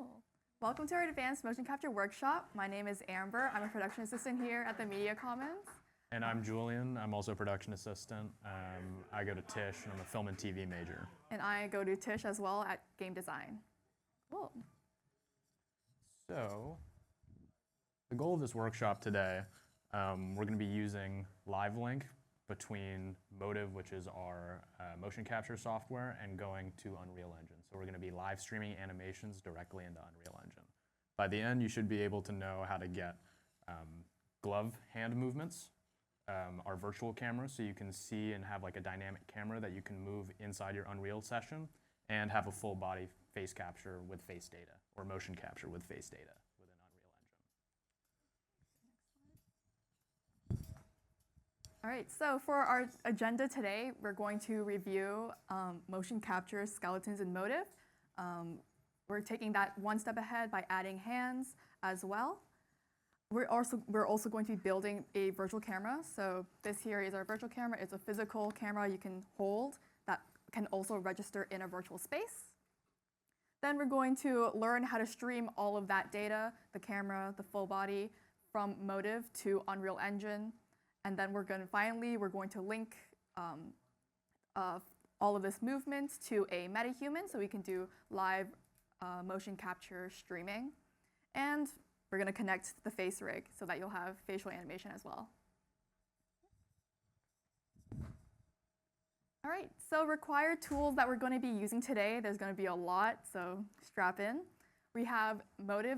Cool. Welcome to our Advanced Motion Capture Workshop. My name is Amber. I'm a production assistant here at the Media Commons. And I'm Julian. I'm also a production assistant. I go to Tisch, and I'm a film and TV major. And I go to Tisch as well at game design. Cool. So, the goal of this workshop today, we're going to be using LiveLink between Motive, which is our motion capture software, and going to Unreal Engine. So we're going to be live streaming animations directly into Unreal Engine. By the end, you should be able to know how to get glove hand movements, our virtual camera, so you can see and have like a dynamic camera that you can move inside your Unreal session, and have a full body face capture with face data, or motion capture with face data within Unreal Engine. All right, so for our agenda today, we're going to review motion capture skeletons in Motive. We're taking that one step ahead by adding hands as well. We're also going to be building a virtual camera. So this here is our virtual camera. It's a physical camera you can hold that can also register in a virtual space. Then we're going to learn how to stream all of that data, the camera, the full body, from Motive to Unreal Engine. And then we're going to link all of this movement to a metahuman so we can do live motion capture streaming. And we're going to connect the face rig so that you'll have facial animation as well. All right, so required tools that we're going to be using today, there's going to be a lot, so strap in. We have Motive,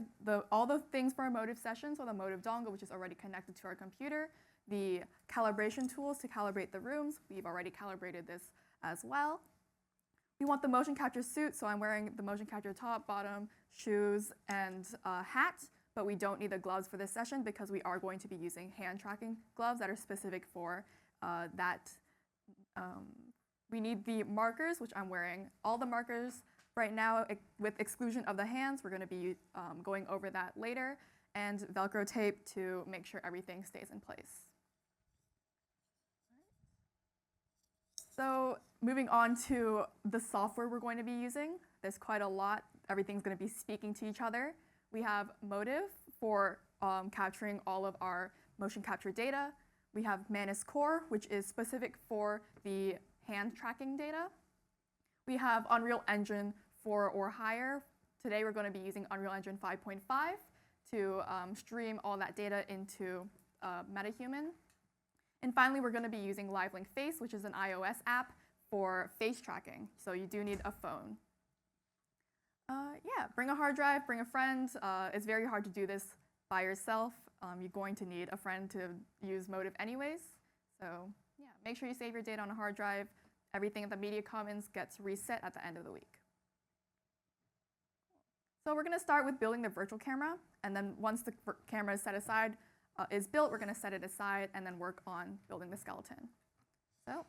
all the things for our Motive session, so the Motive dongle, which is already connected to our computer, the calibration tools to calibrate the rooms. We've already calibrated this as well. We want the motion capture suit, so I'm wearing the motion capture top, bottom, shoes, and hat, but we don't need the gloves for this session because we are going to be using hand tracking gloves that are specific for that. We need the markers, which I'm wearing. All the markers right now, with exclusion of the hands, we're going to be going over that later, and Velcro tape to make sure everything stays in place. So moving on to the software we're going to be using, there's quite a lot. Everything's going to be speaking to each other. We have Motive for capturing all of our motion capture data. We have Manus Core, which is specific for the hand tracking data. We have Unreal Engine 4 or higher. Today we're going to be using Unreal Engine 5.5 to stream all that data into MetaHuman. And finally, we're going to be using LiveLink Face, which is an iOS app for face tracking. So you do need a phone. Yeah, bring a hard drive, bring a friend. It's very hard to do this by yourself. You're going to need a friend to use Motive anyways. So yeah, make sure you save your data on a hard drive. Everything at the Media Commons gets reset at the end of the week. So we're going to start with building the virtual camera. And then once the camera is set aside, is built, we're going to set it aside and then work on building the skeleton. So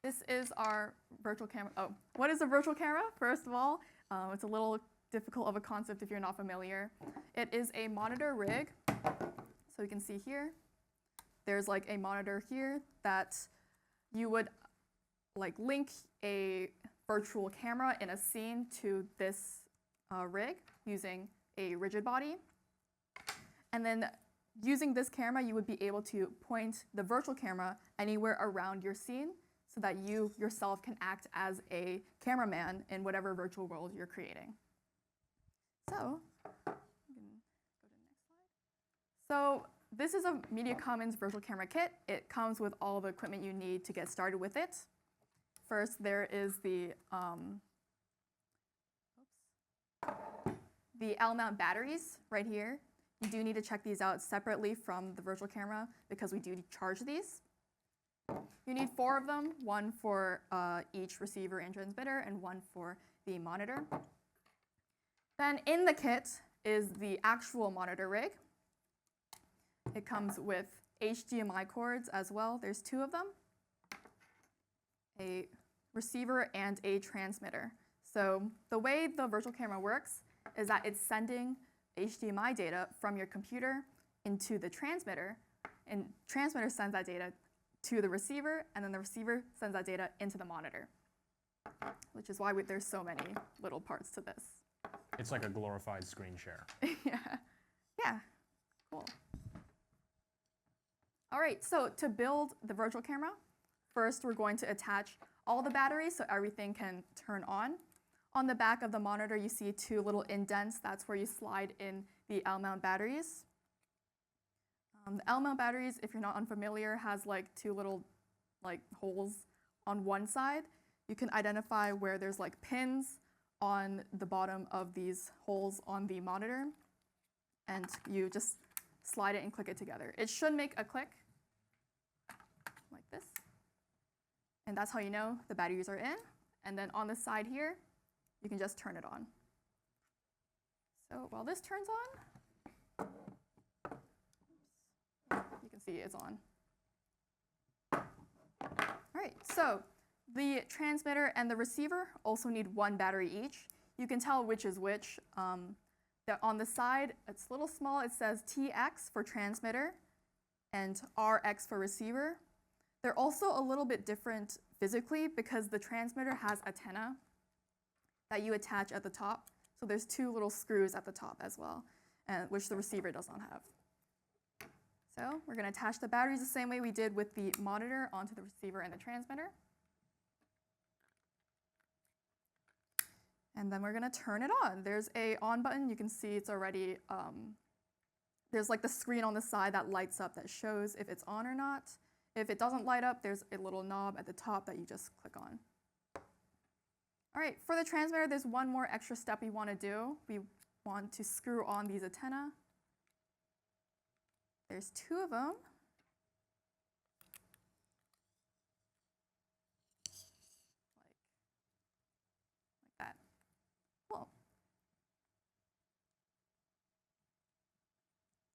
this is our virtual camera. Oh, what is a virtual camera? First of all, it's a little difficult of a concept if you're not familiar. It is a monitor rig. So you can see here, there's like a monitor here that you would like link a virtual camera in a scene to this rig using a rigid body. And then using this camera, you would be able to point the virtual camera anywhere around your scene so that you yourself can act as a cameraman in whatever virtual world you're creating. So, go to the next slide. So this is a Media Commons virtual camera kit. It comes with all the equipment you need to get started with it. First, there is the L-mount batteries right here. You do need to check these out separately from the virtual camera because we do charge these. You need 4 of them, one for each receiver and transmitter and one for the monitor. Then in the kit is the actual monitor rig. It comes with HDMI cords as well. There's 2 of them, a receiver and a transmitter. So the way the virtual camera works is that it's sending HDMI data from your computer into the transmitter, and transmitter sends that data to the receiver, and then the receiver sends that data into the monitor, which is why there's so many little parts to this. It's like a glorified screen share. Yeah. Yeah. Cool. All right, so to build the virtual camera, first we're going to attach all the batteries so everything can turn on. On the back of the monitor, you see two little indents. That's where you slide in the L-mount batteries. The L-mount batteries, if you're not unfamiliar, has like two little holes on one side. You can identify where there's like pins on the bottom of these holes on the monitor, and you just slide it and click it together. It should make a click like this, and that's how you know the batteries are in. And then on the side here, you can just turn it on. So while this turns on, you can see it's on. All right, so the transmitter and the receiver also need one battery each. You can tell which is which. On the side, it's a little small. It says TX for transmitter and RX for receiver. They're also a little bit different physically because the transmitter has antenna that you attach at the top. So there's two little screws at the top as well, which the receiver does not have. So we're going to attach the batteries the same way we did with the monitor onto the receiver and the transmitter. And then we're going to turn it on. There's a on button. You can see it's already, there's like the screen on the side that lights up that shows if it's on or not. If it doesn't light up, there's a little knob at the top that you just click on. All right, for the transmitter, there's one more extra step we want to do. We want to screw on these antennae. There's two of them. Like that. Cool.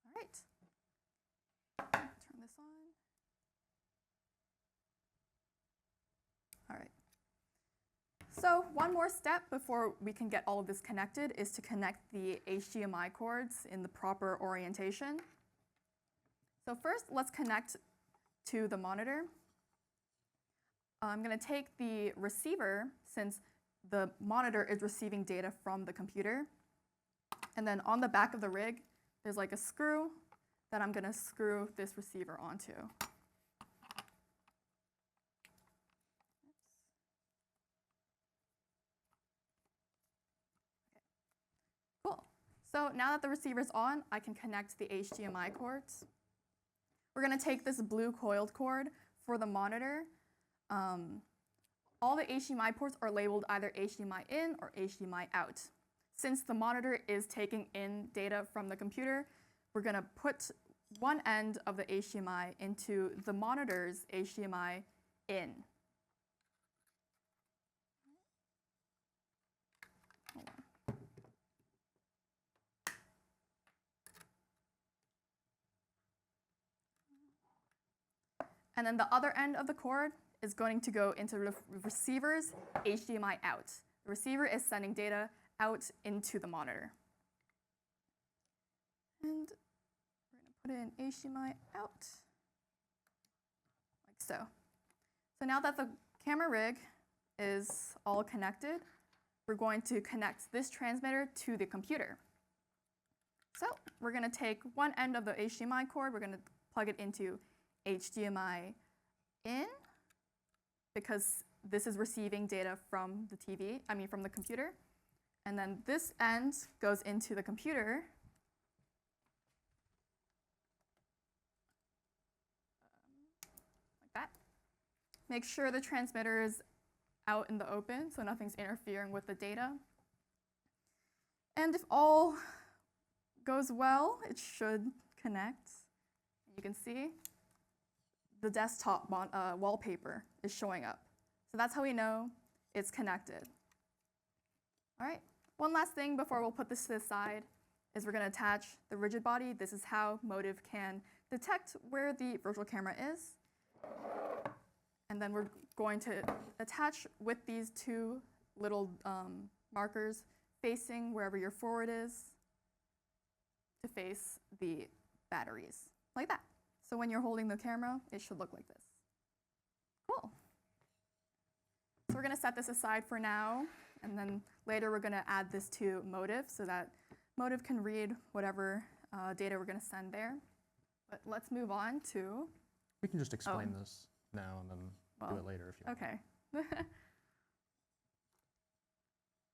All right. Turn this on. All right. So one more step before we can get all of this connected is to connect the HDMI cords in the proper orientation. So first, let's connect to the monitor. I'm going to take the receiver, since the monitor is receiving data from the computer. And then on the back of the rig, there's like a screw that I'm going to screw this receiver onto. Cool. So now that the receiver's on, I can connect the HDMI cords. We're going to take this blue coiled cord for the monitor. All the HDMI ports are labeled either HDMI in or HDMI out. Since the monitor is taking in data from the computer, we're going to put one end of the HDMI into the monitor's HDMI in. Hold on. And then the other end of the cord is going to go into the receiver's HDMI out. The receiver is sending data out into the monitor. And we're going to put in HDMI out, like so. So now that the camera rig is all connected, we're going to connect this transmitter to the computer. So we're going to take one end of the HDMI cord, we're going to plug it into HDMI in, because this is receiving data from the from the computer. And then this end goes into the computer. Like that. Make sure the transmitter is out in the open so nothing's interfering with the data. And if all goes well, it should connect. You can see the desktop wallpaper is showing up. So that's how we know it's connected. All right, one last thing before we'll put this to the side is we're going to attach the rigid body. This is how Motiv can detect where the virtual camera is. And then we're going to attach with these two little markers facing wherever your forward is to face the batteries, like that. So when you're holding the camera, it should look like this. Cool. So we're going to set this aside for now, And then later we're going to add this to Motive so that Motive can read whatever data we're going to send there. But let's move on to... We can just explain this now and then do it later if you want. Okay.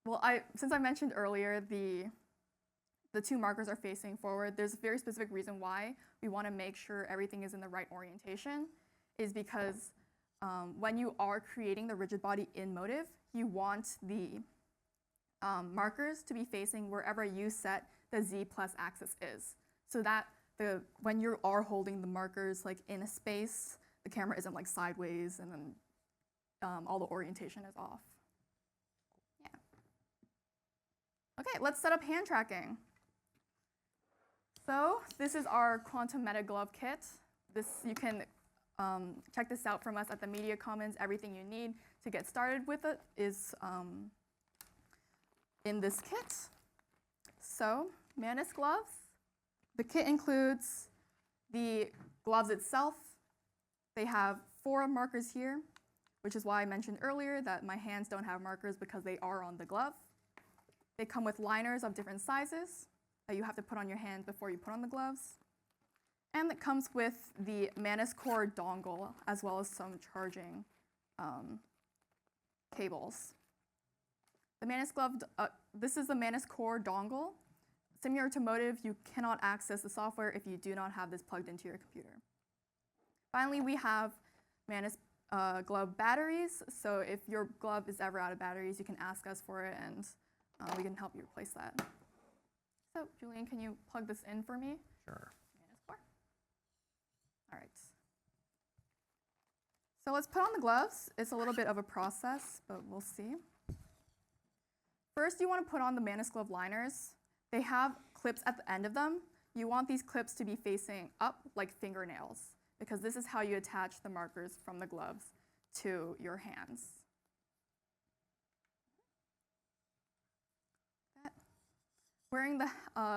Well, since I mentioned earlier the two markers are facing forward, there's a very specific reason why we want to make sure everything is in the right orientation, is because when you are creating the rigid body in Motive, you want the markers to be facing wherever you set the Z plus axis is, so that when you are holding the markers like in a space, the camera isn't like sideways and then all the orientation is off. Yeah. Okay, let's set up hand tracking. So this is our Quantum Meta Glove Kit. You can check this out from us at the Media Commons. Everything you need to get started with it is in this kit. So Manus gloves. The kit includes the gloves itself. They have 4 markers here, which is why I mentioned earlier that my hands don't have markers because they are on the glove. They come with liners of different sizes that you have to put on your hand before you put on the gloves. And it comes with the Manus Core dongle, as well as some charging cables. The Manus glove, this is the Manus Core dongle. Similar to Motive, you cannot access the software if you do not have this plugged into your computer. Finally, we have Manus glove batteries. So if your glove is ever out of batteries, you can ask us for it, and we can help you replace that. So Julian, can you plug this in for me? Sure. Manus Core. All right. So let's put on the gloves. It's a little bit of a process, but we'll see. First, you want to put on the Manus glove liners. They have clips at the end of them. You want these clips to be facing up like fingernails, because this is how you attach the markers from the gloves to your hands. Wearing the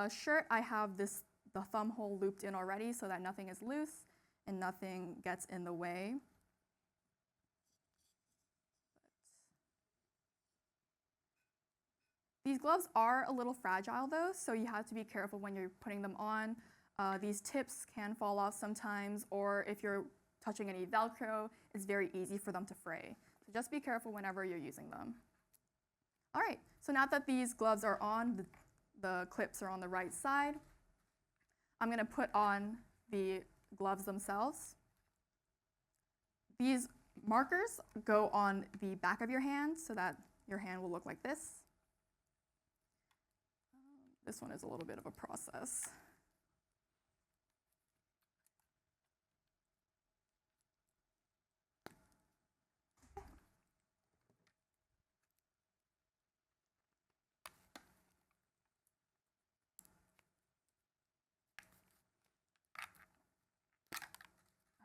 shirt, I have the thumb hole looped in already so that nothing is loose and nothing gets in the way. These gloves are a little fragile though, so you have to be careful when you're putting them on. These tips can fall off sometimes, or if you're touching any Velcro, it's very easy for them to fray. So just be careful whenever you're using them. All right, so now that these gloves are on, the clips are on the right side, I'm going to put on the gloves themselves. These markers go on the back of your hand so that your hand will look like this. This one is a little bit of a process.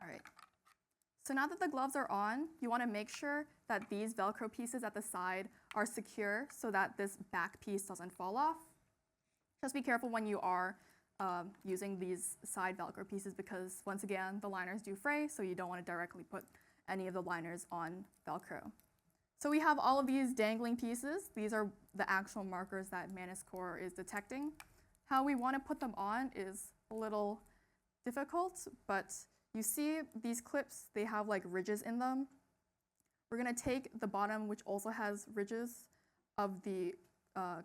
All right. So now that the gloves are on, you want to make sure that these Velcro pieces at the side are secure so that this back piece doesn't fall off. Just be careful when you are using these side Velcro pieces, because once again, the liners do fray, so you don't want to directly put any of the liners on Velcro. So we have all of these dangling pieces. These are the actual markers that Manus Core is detecting. How we want to put them on is a little difficult, but you see these clips, they have like ridges in them. We're going to take the bottom, which also has ridges, of the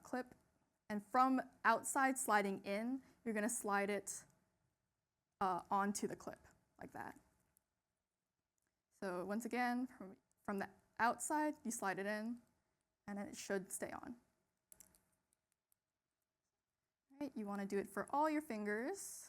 clip, and from outside sliding in, you're going to slide it onto the clip like that. So once again, from the outside, you slide it in, and then it should stay on. All right, you want to do it for all your fingers.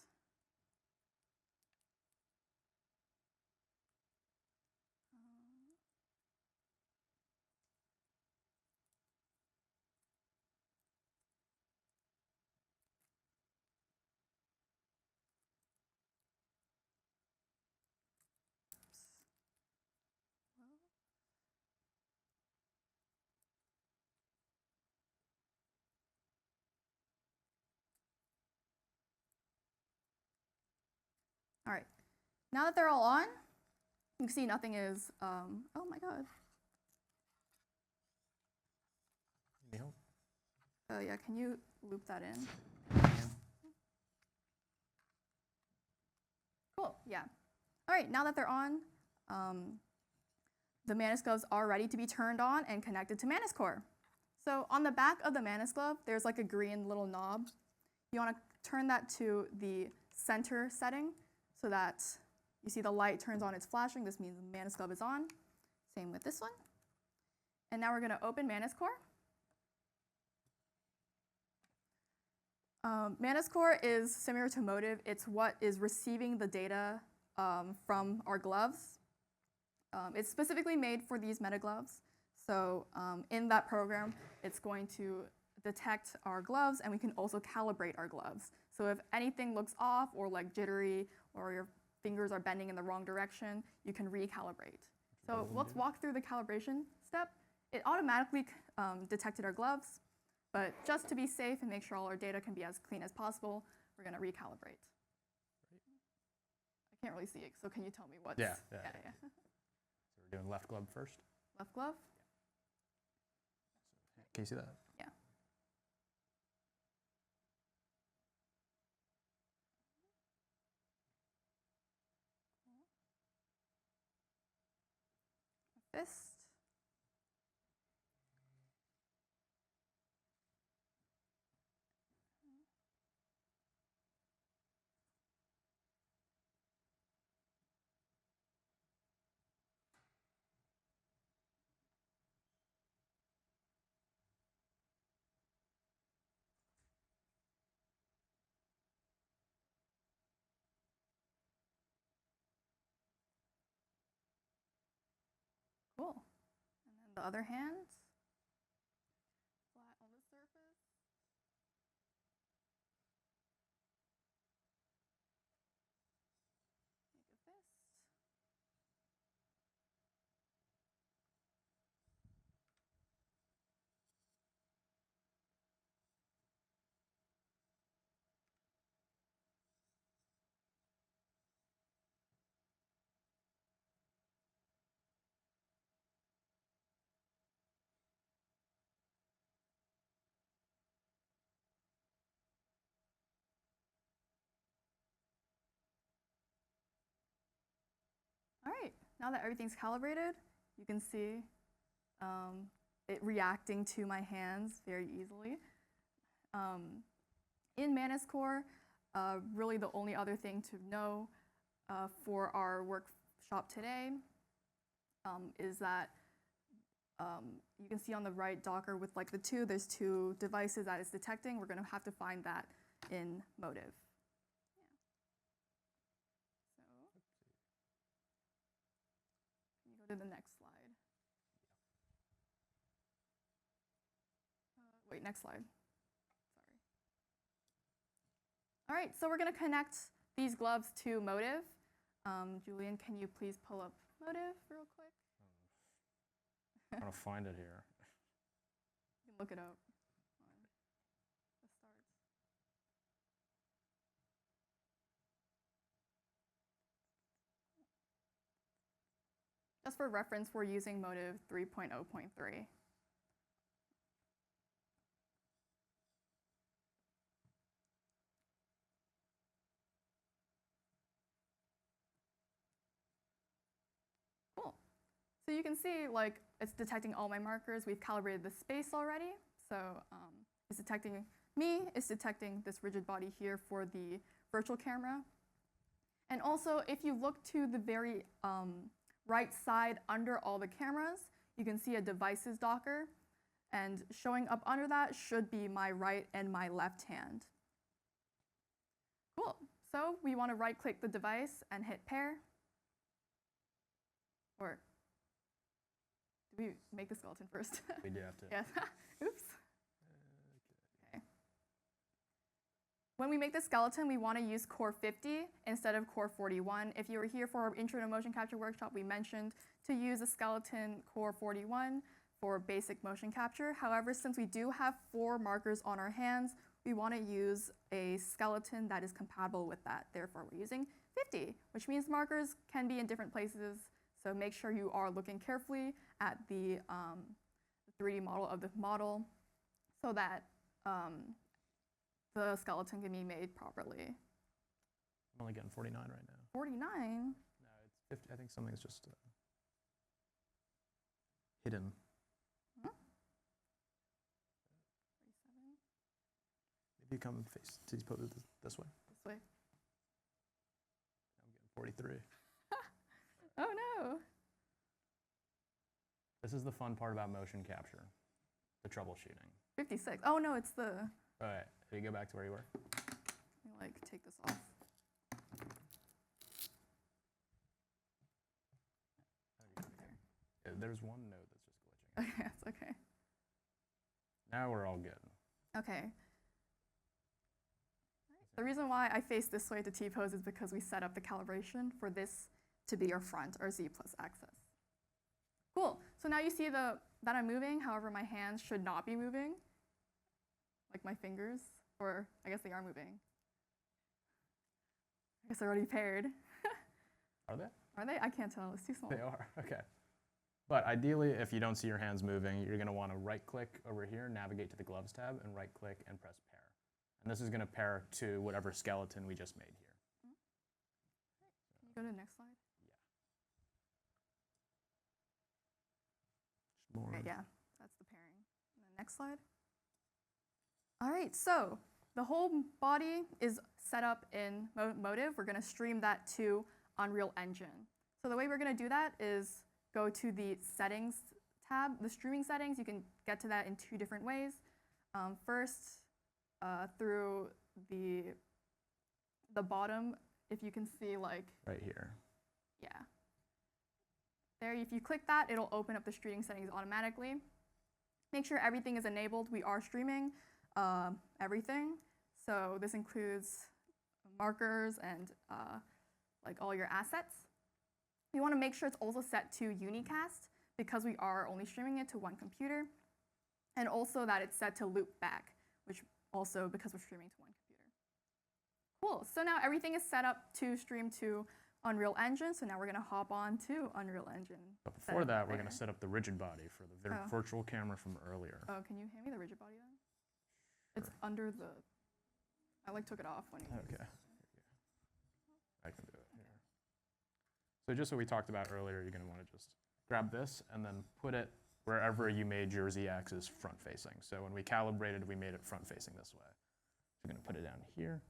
All right, now that they're all on, you can see nothing is, oh my God. Yeah, can you loop that in? Cool, yeah. All right, now that they're on, the Manus gloves are ready to be turned on and connected to Manus Core. So on the back of the Manus glove, there's like a green little knob. You want to turn that to the center setting so that you see the light turns on, it's flashing. This means the Manus glove is on. Same with this one. And now we're going to open Manus Core. Manus Core is similar to Motive. It's what is receiving the data from our gloves. It's specifically made for these meta gloves. So in that program, it's going to detect our gloves, and we can also calibrate our gloves. So if anything looks off or like jittery or your fingers are bending in the wrong direction, you can recalibrate. So let's walk through the calibration step. It automatically detected our gloves, but just to be safe and make sure all our data can be as clean as possible, we're going to recalibrate. I can't really see it, so can you tell me what's... Yeah. yeah. So we're doing left glove first. Left glove? Can you see that? Yeah. Fist. Cool. And then the other hand, flat on the surface. Make a fist. All right, now that everything's calibrated, you can see it reacting to my hands very easily. In Manus Core, really the only other thing to know for our workshop today is that you can see on the right Docker with like there's two devices that it's detecting. We're going to have to find that in Motive. So, can you go to the next slide? Wait, next slide. Sorry. All right, so we're going to connect these gloves to Motive. Julian, can you please pull up Motive real quick? I'm trying to find it here. You can look it up on the start. Just for reference, we're using Motive 3.0.3. Cool. So you can see like it's detecting all my markers. We've calibrated the space already. So it's detecting me, it's detecting this rigid body here for the virtual camera. And also, if you look to the very right side under all the cameras, you can see a devices Docker. And showing up under that should be my right and my left hand. Cool. So we want to right-click the device and hit pair. Or do we make the skeleton first? We do have to. Yeah. Oops. Okay. When we make the skeleton, we want to use Core 50 instead of Core 41. If you were here for our Intro to Motion Capture workshop, we mentioned to use a skeleton Core 41 for basic motion capture. However, since we do have 4 markers on our hands, we want to use a skeleton that is compatible with that. Therefore, we're using 50, which means markers can be in different places. So make sure you are looking carefully at the 3D model of the model so that the skeleton can be made properly. I'm only getting 49 right now. 49? No, it's 50. I think something's just hidden. Huh? 37? Maybe you come face to pose it this way. This way. I'm getting 43. Oh no! This is the fun part about motion capture, the troubleshooting. 56. Oh no, it's the. All right, can you go back to where you were? Let me like take this off. Yeah, there's one node that's just glitching. Okay, that's okay. Now we're all good. Okay. The reason why I face this way to T-pose is because we set up the calibration for this to be our front, our Z plus axis. Cool. So now you see that I'm moving, however my hands should not be moving. Like my fingers, or I guess they are moving. I guess they're already paired. Are they? Are they? I can't tell, it's too small. They are, okay. But ideally, if you don't see your hands moving, you're gonna wanna right-click over here, navigate to the Gloves tab, and right-click and press pair. And this is gonna pair to whatever skeleton we just made here. Can you go to the next slide? More. Right, yeah, that's the pairing. And then next slide. All right, so the whole body is set up in Motive. We're gonna stream that to Unreal Engine. So the way we're gonna do that is go to the Settings tab, the streaming settings. You can get to that in two different ways. First, through the bottom, if you can see like. Right here. Yeah. There, if you click that, it'll open up the streaming settings automatically. Make sure everything is enabled. We are streaming everything. So this includes markers and like all your assets. You want to make sure it's also set to unicast because we are only streaming it to one computer. And also that it's set to loop back, which also because we're streaming to one computer. Cool, so now everything is set up to stream to Unreal Engine, so now we're gonna hop on to Unreal Engine. But before that, we're gonna set up the rigid body for the virtual camera from earlier. Oh, can you hand me the rigid body then? It's under the, I like took it off when you. Okay. I can do it here. So just what we talked about earlier, you're gonna wanna just grab this and then put it wherever you made your Z-axis front facing. So when we calibrated, we made it front facing this way. So we're gonna put it down here.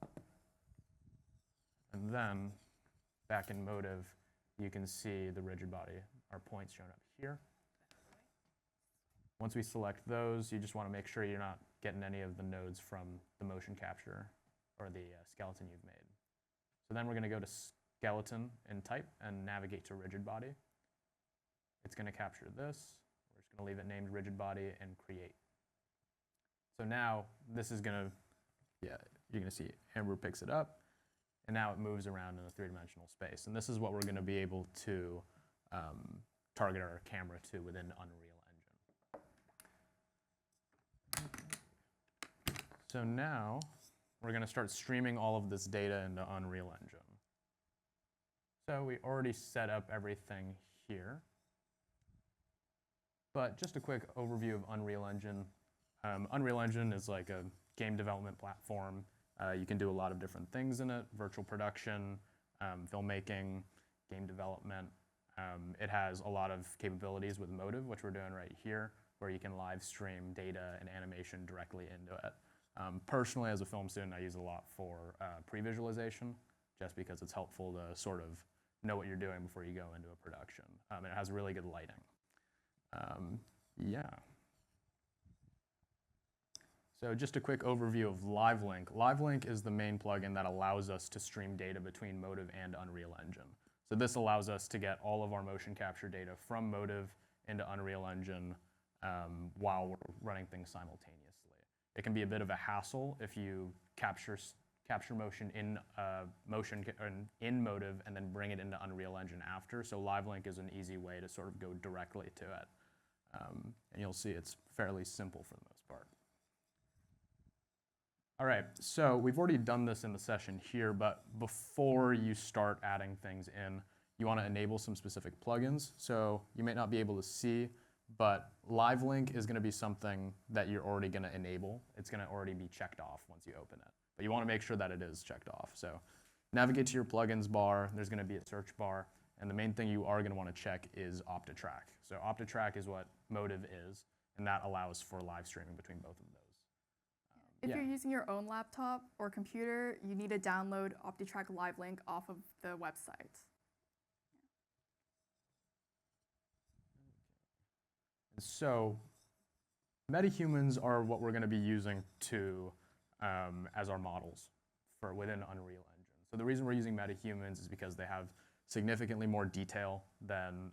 And then back in Motive, you can see the rigid body, our points shown up here. Once we select those, you just want to make sure you're not getting any of the nodes from the motion capture or the skeleton you've made. So then we're going to go to skeleton in type and navigate to rigid body. It's going to capture this. We're just going to leave it named rigid body and create. So now this is going to, yeah, you're going to see Amber picks it up. And now it moves around in a three-dimensional space. And this is what we're going to be able to target our camera to within Unreal Engine. So now we're going to start streaming all of this data into Unreal Engine. So we already set up everything here. But just a quick overview of Unreal Engine. Unreal Engine is like a game development platform. You can do a lot of different things in it, virtual production, filmmaking, game development. It has a lot of capabilities with Motive, which we're doing right here, where you can live stream data and animation directly into it. Personally, as a film student, I use it a lot for pre-visualization, just because it's helpful to sort of know what you're doing before you go into a production. And it has really good lighting. Yeah. So just a quick overview of LiveLink. LiveLink is the main plugin that allows us to stream data between Motive and Unreal Engine. So this allows us to get all of our motion capture data from Motive into Unreal Engine while we're running things simultaneously. It can be a bit of a hassle if you capture motion in Motive and then bring it into Unreal Engine after. So LiveLink is an easy way to sort of go directly to it. And you'll see it's fairly simple for the most part. All right, so we've already done this in the session here, but before you start adding things in, you want to enable some specific plugins. So you may not be able to see, but live link is going to be something that you're already going to enable. It's going to already be checked off once you open it. But you want to make sure that it is checked off. So navigate to your plugins bar. There's going to be a search bar. And the main thing you are going to want to check is OptiTrack. So OptiTrack is what Motive is, and that allows for live streaming between both of those. If yeah. you're using your own laptop or computer, you need to download OptiTrack Live Link off of the website. So metahumans are what we're going to be using to as our models for within Unreal Engine. So the reason we're using metahumans is because they have significantly more detail than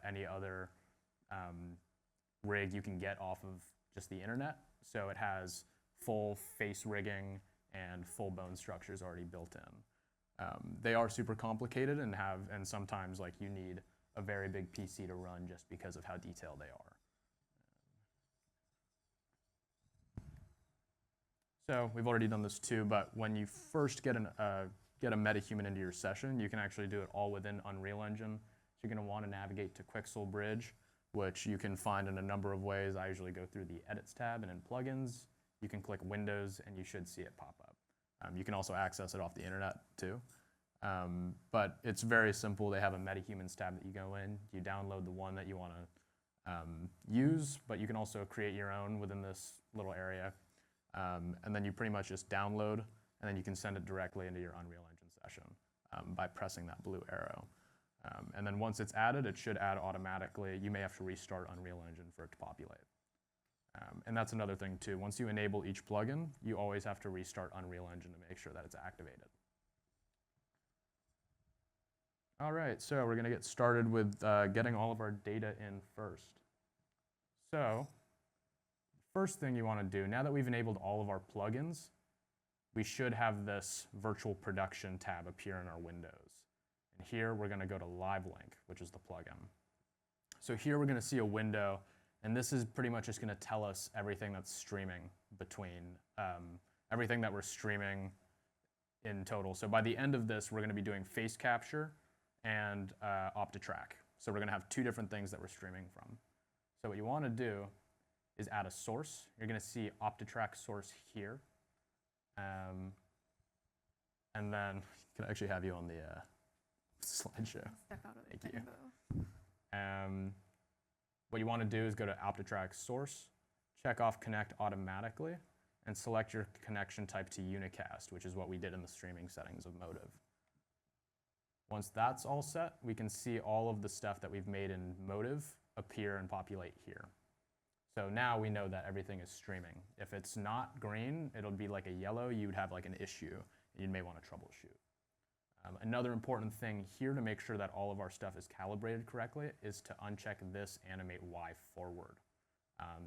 any other rig you can get off of just the internet. So it has full face rigging and full bone structures already built in. They are super complicated and sometimes like you need a very big PC to run just because of how detailed they are. So we've already done this too, but when you first get a metahuman into your session, you can actually do it all within Unreal Engine. So you're going to want to navigate to Quixel Bridge, which you can find in a number of ways. I usually go through the Edits tab and in Plugins. You can click Windows and you should see it pop up. You can also access it off the internet too. But it's very simple. They have a metahumans tab that you go in. You download the one that you want to use, but you can also create your own within this little area. And then you pretty much just download, and then you can send it directly into your Unreal Engine session by pressing that blue arrow. And then once it's added, it should add automatically. You may have to restart Unreal Engine for it to populate. And that's another thing too. Once you enable each plugin, you always have to restart Unreal Engine to make sure that it's activated. All right, so we're going to get started with getting all of our data in first. So first thing you want to do, now that we've enabled all of our plugins, we should have this virtual production tab appear in our windows. And here we're going to go to Live Link, which is the plugin. So here we're going to see a window, and this is pretty much just going to tell us everything that's streaming between, everything that we're streaming in total. So by the end of this, we're going to be doing face capture and OptiTrack. So we're going to have two different things that we're streaming from. So what you want to do is add a source. You're going to see OptiTrack source here. And then, can I actually have you on the slideshow? Step out of the Thank you. thing, What you want to do is go to OptiTrack source, check off connect automatically, and select your connection type to unicast, which is what we did in the streaming settings of Motive. Once that's all set, we can see all of the stuff that we've made in Motive appear and populate here. So now we know that everything is streaming. If it's not green, it'll be like a yellow. You would have like an issue, and you may want to troubleshoot. Another important thing here to make sure that all of our stuff is calibrated correctly is to uncheck this animate Y forward.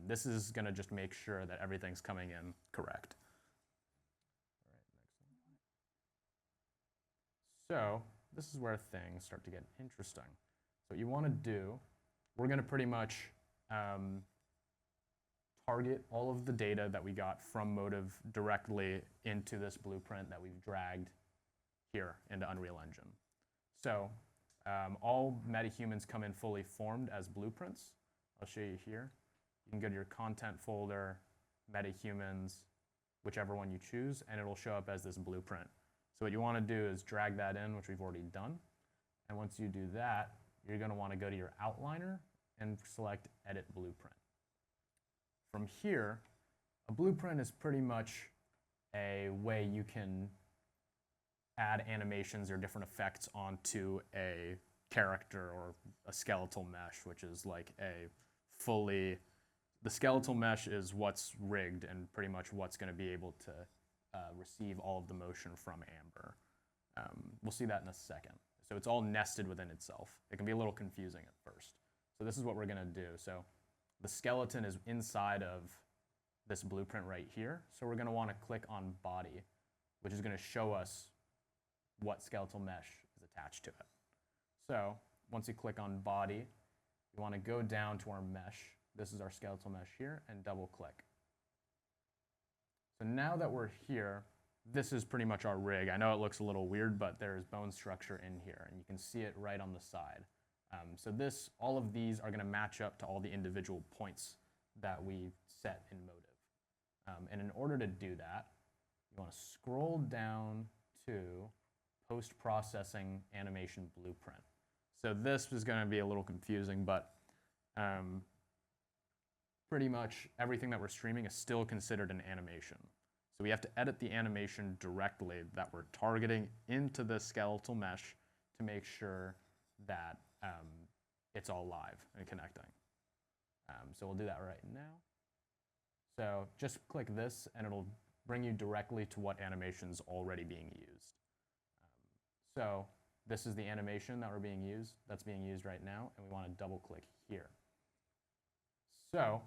This is going to just make sure that everything's coming in correct. All right, so this is where things start to get interesting. So what you want to do, we're going to pretty much target all of the data that we got from Motive directly into this blueprint that we've dragged here into Unreal Engine. So all metahumans come in fully formed as blueprints. I'll show you here. You can go to your content folder, metahumans, whichever one you choose, and it'll show up as this blueprint. So what you want to do is drag that in, which we've already done. And once you do that, you're going to want to go to your outliner and select Edit Blueprint. From here, a blueprint is pretty much a way you can add animations or different effects onto a character or a skeletal mesh, which is like the skeletal mesh is what's rigged and pretty much what's going to be able to receive all of the motion from Amber. We'll see that in a second. So it's all nested within itself. It can be a little confusing at first. So this is what we're going to do. So the skeleton is inside of this blueprint right here. So we're going to want to click on body, which is going to show us what skeletal mesh is attached to it. So once you click on body, you want to go down to our mesh. This is our skeletal mesh here, and double click. So now that we're here, this is pretty much our rig. I know it looks a little weird, but there is bone structure in here, and you can see it right on the side. So all of these are going to match up to all the individual points that we set in Motive. And in order to do that, you want to scroll down to Post-Processing Animation Blueprint. So this is going to be a little confusing, but pretty much everything that we're streaming is still considered an animation. So we have to edit the animation directly that we're targeting into the skeletal mesh to make sure that it's all live and connecting. So we'll do that right now. So just click this and it'll bring you directly to what animation's already being used. So this is the animation that's being used right now, and we want to double click here. So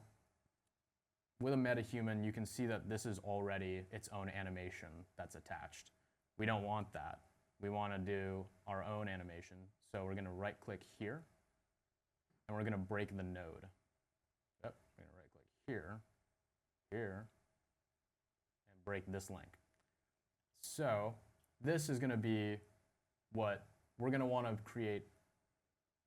with a MetaHuman, you can see that this is already its own animation that's attached. We don't want that. We want to do our own animation. So we're going to right click here, and we're going to break the node. Yep, we're going to right click here, here, and break this link. So this is going to be what we're going to want to create.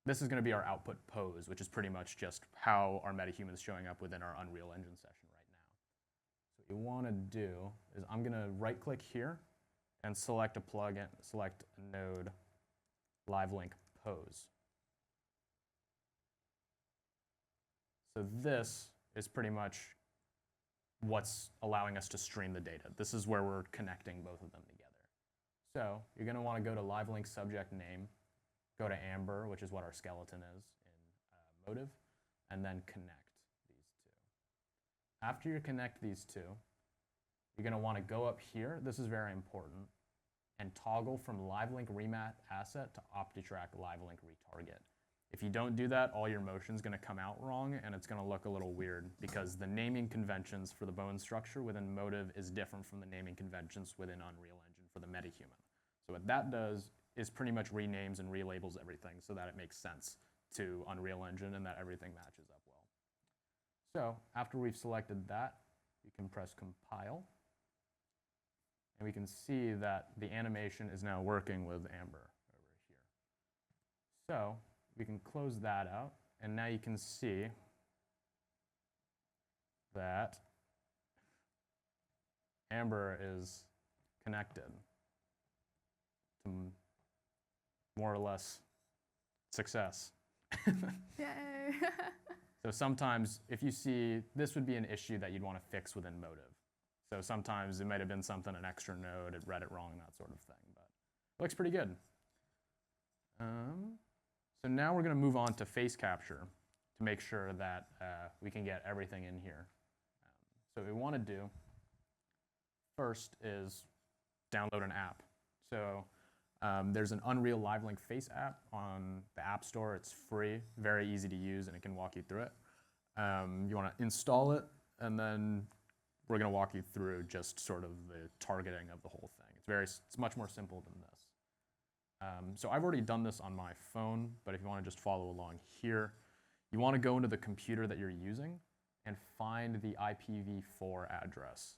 This is going to be our output pose, which is pretty much just how our MetaHuman is showing up within our Unreal Engine session right now. So what you want to do is I'm going to right click here and select a plugin, select a node, live link pose. So this is pretty much what's allowing us to stream the data. This is where we're connecting both of them together. So you're going to want to go to live link subject name, go to Amber, which is what our skeleton is in Motive, and then connect these two. After you connect these two, you're going to want to go up here. This is very important, and toggle from live link remat asset to OptiTrack live link retarget. If you don't do that, all your motion's going to come out wrong, and it's going to look a little weird because the naming conventions for the bone structure within Motive is different from the naming conventions within Unreal Engine for the MetaHuman. So what that does is pretty much renames and relabels everything so that it makes sense to Unreal Engine and that everything matches up well. So after we've selected that, you can press compile, and we can see that the animation is now working with Amber over here. So we can close that out, and now you can see that Amber is connected to more or less success. Yay! So sometimes if you see, this would be an issue that you'd want to fix within Motive. So sometimes it might have been something, an extra node, it read it wrong, that sort of thing, but it looks pretty good. So now we're going to move on to face capture to make sure that we can get everything in here. So what we want to do first is download an app. So there's an Unreal Live Link Face app on the App Store. It's free, very easy to use, and it can walk you through it. You want to install it, and then we're going to walk you through just sort of the targeting of the whole thing. It's much more simple than this. So I've already done this on my phone, but if you want to just follow along here, you want to go into the computer that you're using and find the IPv4 address.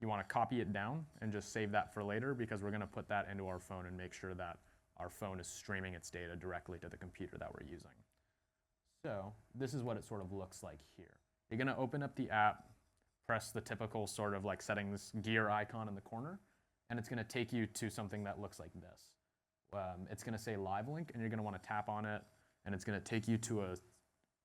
You want to copy it down and just save that for later because we're going to put that into our phone and make sure that our phone is streaming its data directly to the computer that we're using. So this is what it sort of looks like here. You're going to open up the app, press the typical sort of like settings gear icon in the corner, and it's going to take you to something that looks like this. It's going to say Live Link, and you're going to want to tap on it, and it's going to take you to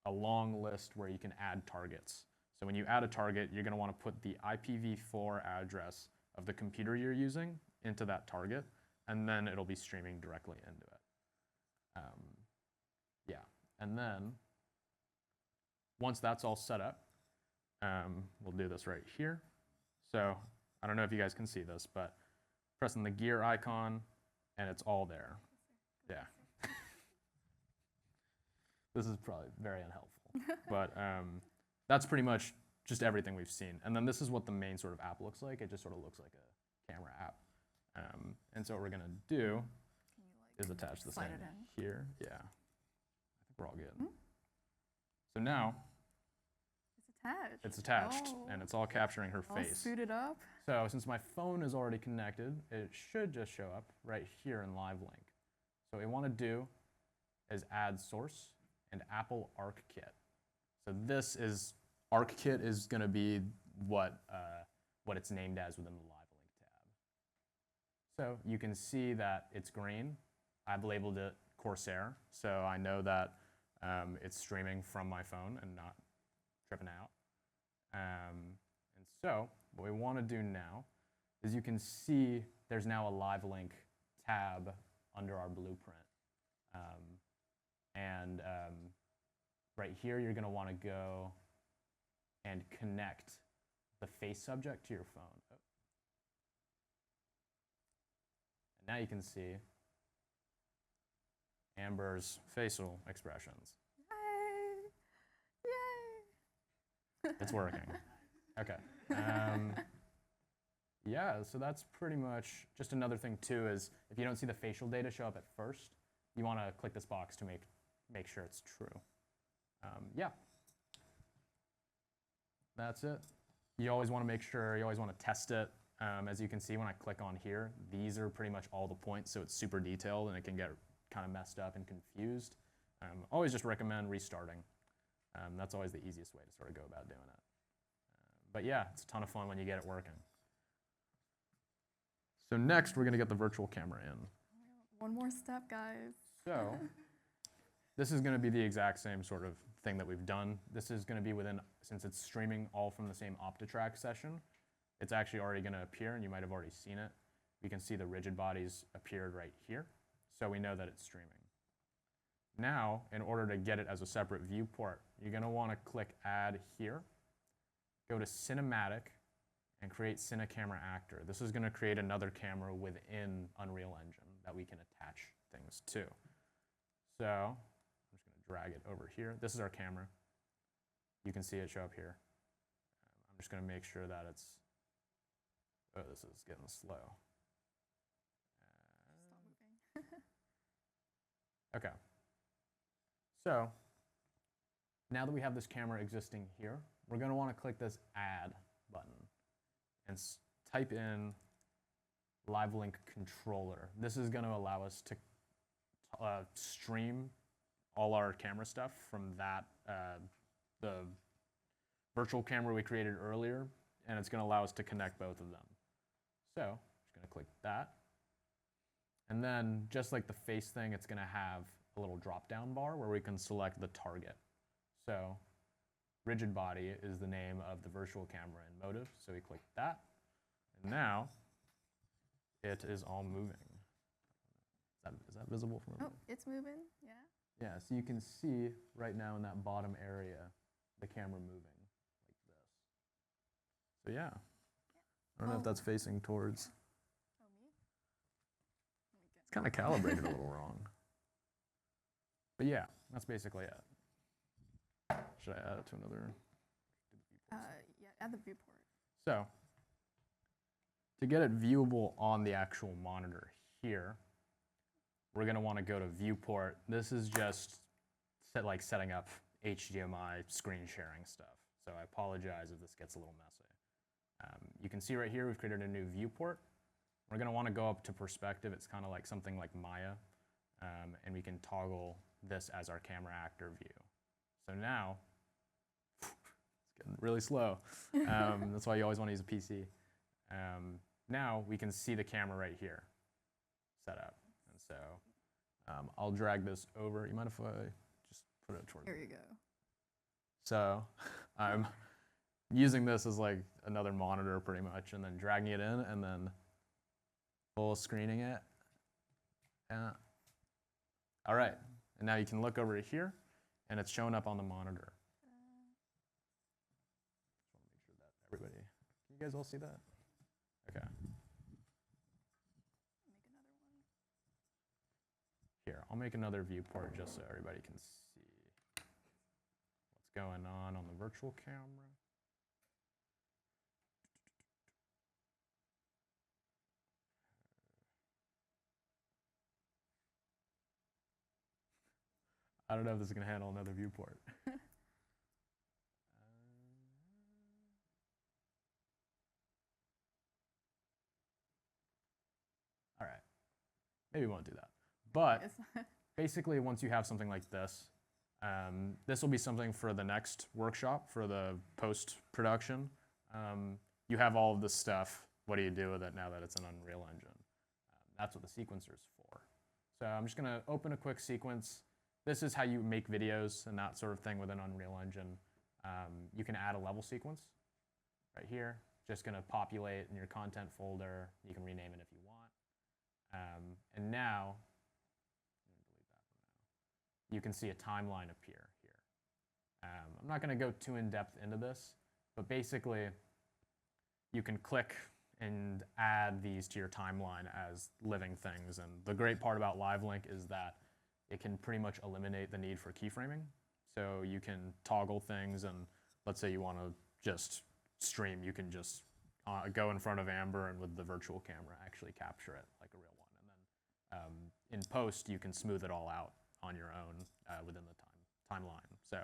a long list where you can add targets. So when you add a target, you're going to want to put the IPv4 address of the computer you're using into that target, and then it'll be streaming directly into it. Yeah, and then once that's all set up, we'll do this right here. So I don't know if you guys can see this, but pressing the gear icon, and it's all there. Yeah. This is probably very unhelpful, but that's pretty much just everything we've seen. And then this is what the main sort of app looks like. It just sort of looks like a camera app. And so what we're going to do is attach this in here. Yeah, I think we're all good. Mm-hmm. So now it's attached, and it's all capturing her face. Suited up. So since my phone is already connected, it should just show up right here in Live Link. So what we want to do is add source and Apple ArcKit. So this is, ArcKit is going to be what it's named as within the Live Link tab. So you can see that it's green. I've labeled it Corsair, so I know that it's streaming from my phone and not tripping out. And so what we want to do now is you can see there's now a Live Link tab under our blueprint. Right here, you're going to want to go and connect the face subject to your phone. And now you can see Amber's facial expressions. Yay! Yay! It's working. Okay. Yeah, so that's pretty much just another thing too is if you don't see the facial data show up at first, you want to click this box to make sure it's true. Yeah. That's it. You always want to make sure, you always want to test it. As you can see when I click on here, these are pretty much all the points, so it's super detailed and it can get kind of messed up and confused. Always just recommend restarting. That's always the easiest way to sort of go about doing it. But yeah, it's a ton of fun when you get it working. So next, we're going to get the virtual camera in. One more step, guys. So this is going to be the exact same sort of thing that we've done. This is going to be within, since it's streaming all from the same OptiTrack session, it's actually already going to appear, and you might have already seen it. We can see the rigid bodies appeared right here, so we know that it's streaming. Now, in order to get it as a separate viewport, you're going to want to click Add here, go to Cinematic, and create Cinecamera Actor. This is going to create another camera within Unreal Engine that we can attach things to. So I'm just going to drag it over here. This is our camera. You can see it show up here. I'm just going to make sure that it's, oh, this is getting slow. Stop moving. Okay. So now that we have this camera existing here, we're going to want to click this Add button and type in Live Link Controller. This is going to allow us to stream all our camera stuff from that the virtual camera we created earlier, and it's going to allow us to connect both of them. So I'm just going to click that. And then just like the face thing, it's going to have a little drop-down bar where we can select the target. So rigid body is the name of the virtual camera in Motive, so we click that. And now it is all moving. Is that visible from Oh, it's moving, yeah. Yeah, so you can see right now in that bottom area the camera moving like this. So yeah, I don't know if that's facing towards. Oh, me? It's kind of calibrated a little wrong. But yeah, that's basically it. Should I add it to another? Yeah, add the viewport. So to get it viewable on the actual monitor here, we're going to want to go to viewport. This is just setting up HDMI screen sharing stuff. So I apologize if this gets a little messy. You can see right here we've created a new viewport. We're going to want to go up to perspective. It's kind of like something like Maya. And we can toggle this as our camera actor view. So now, it's getting really slow. That's why you always want to use a PC. Now we can see the camera right here set up. And so I'll drag this over. You mind if I just put it towards Here you go. So I'm using this as like another monitor pretty much, and then dragging it in, and then full screening it. Yeah. All right. And now you can look over here, and it's showing up on the monitor. Just want to make sure that everybody, can you guys all see that? Okay. Make another one. Here, I'll make another viewport just so everybody can see what's going on the virtual camera. I don't know if this is going to handle another viewport. All right. Maybe we won't do that. But Yes. basically, once you have something like this, this will be something for the next workshop, for the post-production. You have all of this stuff. What do you do with it now that it's an Unreal Engine? That's what the sequencer's for. So I'm just going to open a quick sequence. This is how you make videos and that sort of thing with an Unreal Engine. You can add a level sequence right here. Just going to populate in your content folder. You can rename it if you want. And now, you can see a timeline appear here. I'm not going to go too in-depth into this, but basically, you can click and add these to your timeline as living things. And the great part about LiveLink is that it can pretty much eliminate the need for keyframing. So you can toggle things, and let's say you want to just stream, you can just go in front of Amber and with the virtual camera actually capture it like a real one. And then in post, you can smooth it all out on your own within the timeline. So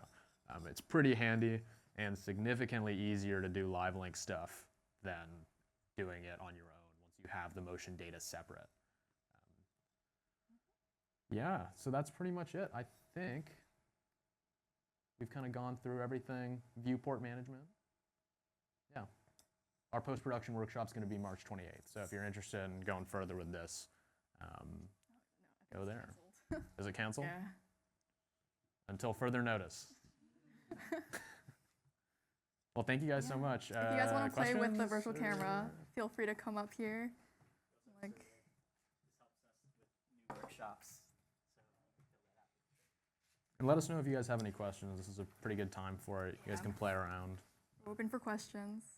it's pretty handy and significantly easier to do LiveLink stuff than doing it on your own once you have the motion data separate. Yeah, so that's pretty much it. I think we've kind of gone through everything. Viewport management. Yeah. Our post-production workshop is going to be March 28th. So if you're interested in going further with this, go there. Is it canceled? Yeah. Until further notice. Well, thank you guys so much. If you guys want to play with the virtual questions? camera, feel free to come up here. Like, This helps us with new workshops. And let us know if you guys have any questions. This is a pretty good time for it. You guys Yeah. can play around. open for questions.